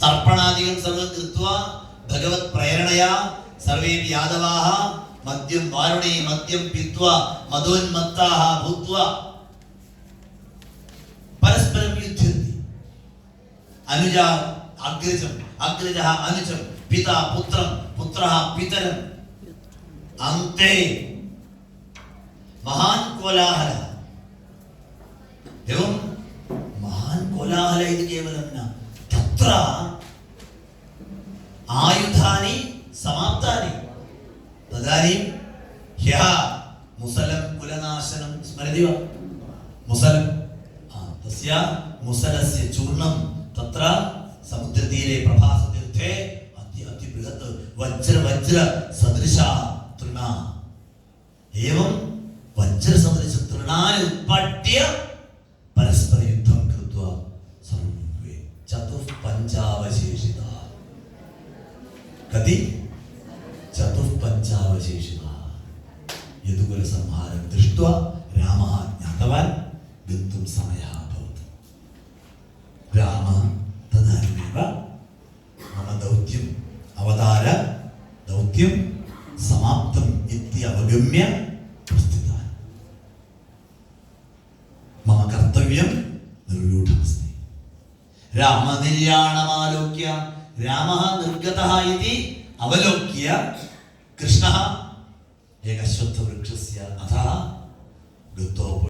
തർപ്പണാദികം സർവ്വം കൃത്വാ ഭഗവത് പ്രേരണയാ survey യാദവാഹ മദ്യം വാരുണേ മദ്യം പിത്വാ മദോന്മത്താഹ ഭൂത്വാ പരസ്പരം യുദ്ധ്യന്തി. അനുജ അഗ്രജം, അഗ്രജഃ അനുജം, പിതാ പുത്രം, പുത്രഃ പിതരം. അന്തേ महान कोलाहल एवं महान कोलाहल इति केवलं न तत्र आयुधानि समाप्तानि. तदानीं ह्यः मुसलं कुलनाशनं स्मरति वा? मुसलं तस्य मुसलस्य चूर्णं तत्र समुद्रतीरे प्रभासतीर्थे अति बृहत् वज्र सदृशा तृणा एवं वज्र सदृश तृणानि उत्पाट्य परस्पर युद्धं कृत्वा सर्वे चतुःपञ्चावशेषिताः. कति? चतुःपञ्चावशेषिताः. यदुकुलसंहारं दृष्ट्वा रामः ज्ञातवान् गन्तुं समयः अभवत्. रामः तदानीमेव मम दौत्यम् अवतार दौत्यं समाप्तम् इति अवगम्य प्रस्थितः. मम कर्तव्यं निर्व्यूढमस्ति. रामनिर्याणमालोक्य रामः निर्गतः इति अवलोक्य कृष्णः एकश्वत्थवृक्षस्य अधः गत्वा